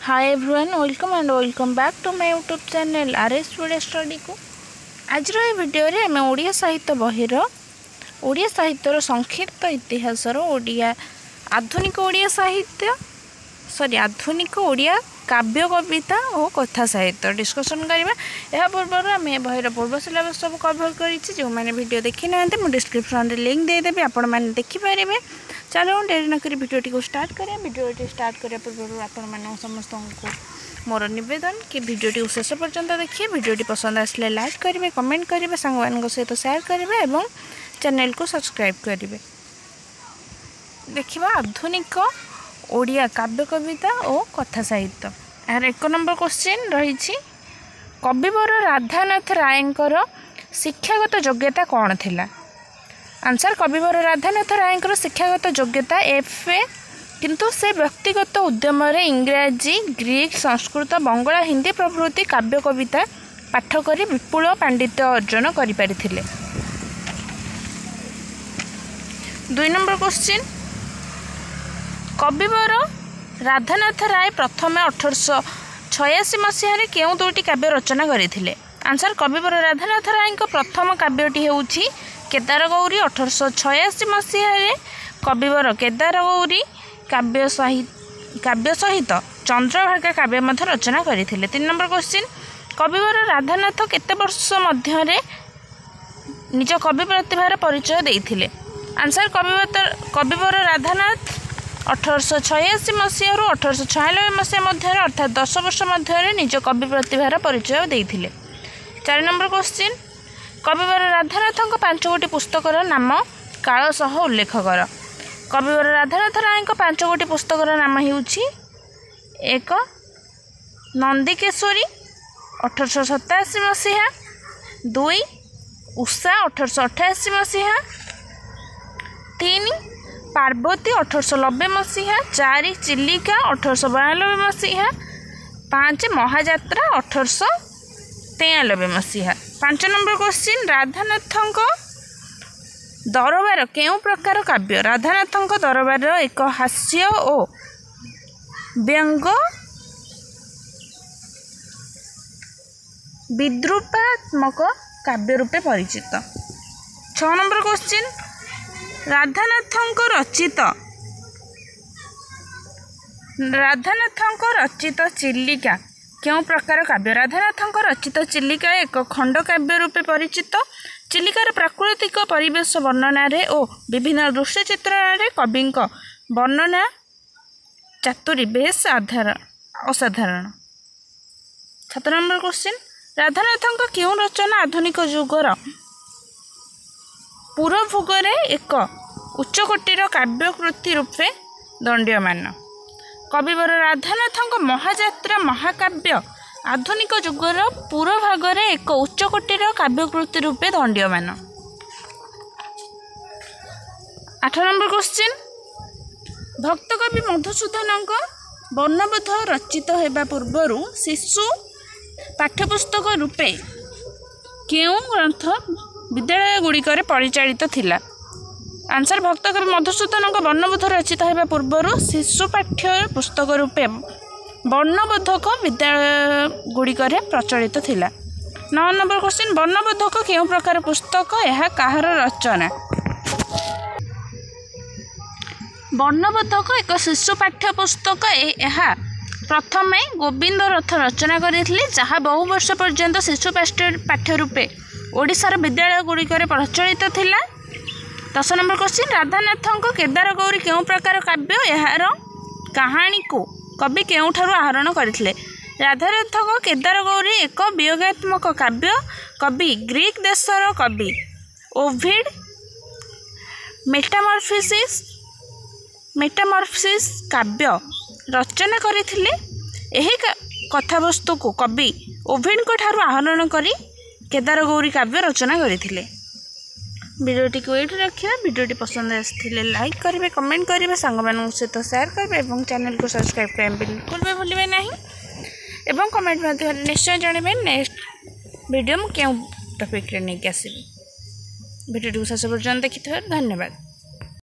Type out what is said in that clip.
Hi everyone welcome and welcome back to my YouTube channel RS video study को आज video रे आम ओडिया साहित्य बहिर ओडिया साहित्यर संक्षिप्त इतिहासर ओडिया आधुनिक ओडिया साहित्य आधुनिक ओडिया काव्य कविता और कथा साहित्य डिस्कसन करवा। यह पूर्व आम बहिर पूर्व सिलेबस सब कवर कर जो मैंने वीडियो देखी ना मुझे डिस्क्रिप्शन रे लिंक देदेवी आपण मैंने देखिपारे। चलो डेरी नक भिडियोटी को स्टार्ट करें। भिडियोटी स्टार्ट करने पूर्व आपण समस्त को मोर निवेदन कि भिडियोटी को शेष पर्यंत देखिए। भिडियोटी पसंद आसले लाइक करेंगे, कमेंट करेंगे, सांग सहित शेयर करेंगे और चैनल को सब्सक्राइब करेंगे। देखिए आधुनिक ओडिया काव्य कविता और कथा साहित्य। यार एक नंबर क्वेश्चन रही कविवर राधानाथ रायंकर शिक्षागत योग्यता कौन थिला? आंसर कविवर राधानाथ रायंकर शिक्षागत योग्यता एफए, किंतु से व्यक्तिगत उद्यम इंग्राजी, ग्रीक, संस्कृत, बंगला, हिंदी प्रभृति काव्य कविता पाठ करी विपुल पांडित्य अर्जन करिपारिथिले। 2 नंबर क्वेश्चन कविवर राधानाथ राय प्रथमे 1886 मसीह केउं दुईटी काव्य रचना करथिले? आंसर कविवर राधानाथ राय प्रथम काव्यटी होउछि केदार गौरी। 1886 मसीह कविवर केदार गौरी काव्य सहित चंद्रभागा काव्य मध्य रचना करथिले। 3 नंबर क्वेश्चन कविवर राधानाथ केते वर्ष मध्य निज कवि प्रतिभार परिचय देइथिले? आंसर कविवर राधानाथ 1886 मसीह 1896 मसीह मध्य अर्थात 10 वर्ष मध्य निज कवि प्रतिभार परिचय देइथिले। 4 नंबर क्वेश्चन कविवर राधानाथ 5 गोटी पुस्तकर नाम काल सह उल्लेख कर। कविवर राधानाथ राय 5 गोटी पुस्तकर नाम हेउछि 1 नंदीकेश्वरी 1887 मसीहा, 2 उषा 1888 मसीहा, 3 पार्वती 1890 मसीहा, 4 चिलिका 1892 मसीहा, 5 महाजात्रा 1893 मसीहा। 5 नंबर क्वेश्चन राधानाथ दरबार केउं प्रकार काव्य? राधानाथ दरबार एक हास्य और व्यंग विद्रूपात्मक काव्य रूपे परिचित। 6 नंबर क्वेश्चन राधानाथ रचित चिलिका क्यों प्रकार काव्य? राधानाथ रचित चिलिका एक खंड काव्य रूपे परिचित। चिलिकार प्राकृतिक परिवेश वर्णन और विभिन्न दृश्य चित्रण कवि वर्णना चातुरी बेस असाधारण। 7 नंबर क्वेश्चन राधानाथ क्यों रचना आधुनिक युगर पूर्वभोगर एक उच्चकोटीर काव्यकृति रूपे दंड्यमान? कविवर राधानाथ महाजात्रा महाकाव्य आधुनिक युगर पूर्वभागर एक उच्चकोटीर काव्यकृति रूपे दंड्यमान। 8 नंबर क्वेश्चन भक्तकवि मधुसूदन वर्णबोध रचित होगा पूर्वर शिशु पाठ्यपुस्तक रूपे केउं ग्रंथ विद्यालय गुड़िकर परिचालित थिला? आंसर भक्तकवि मधुसूदन वर्णबोध रचित होगा पूर्वर शिशु पाठ्य पुस्तक रूपे वर्णबोधक विद्यालय गुड़िकर प्रचलित थिला। 9 नंबर क्वेश्चन वर्णबोधक केउं प्रकार पुस्तक यह काहार रचना? वर्णबोधक एक शिशु पाठ्य पुस्तक यह प्रथमे गोविंद रथ रचना करथिले जहाँ बहु वर्ष पर्यंत शिशु पाठ्य रूपे ओडिशार विद्यालय गुड़िकर प्रचलित थिला। 10 नंबर क्वेश्चन राधानाथ केदार गौरी केउं प्रकार काव्य यार कहानी को कवि केउठारु आहरण करथिले? राधानाथ केदार गौरी एक वियोगात्मक काव्य कवि ग्रीक देशर कवि ओभिड मेटामॉर्फोसिस काव्य रचना करथिले। एही कथावस्तु को कवि ओभिड को ठारु आहरण करी केदार गौरी काव्य रचना करथिले। वीडियोटी को ये रखिए। वीडियोटी पसंद आसले लाइक करेंगे, कमेंट करेंगे, सांग सहित शेयर करेंगे और चैनल को सब्सक्राइब करें बिल्कुल भी भूलें नहीं। एवं कमेंट माध्यम निश्चय जानवे नेक्स्ट वीडियो में क्यों टॉपिक नहीं आसबि। वीडियो को शेष पर्यंत देखि धन्यवाद।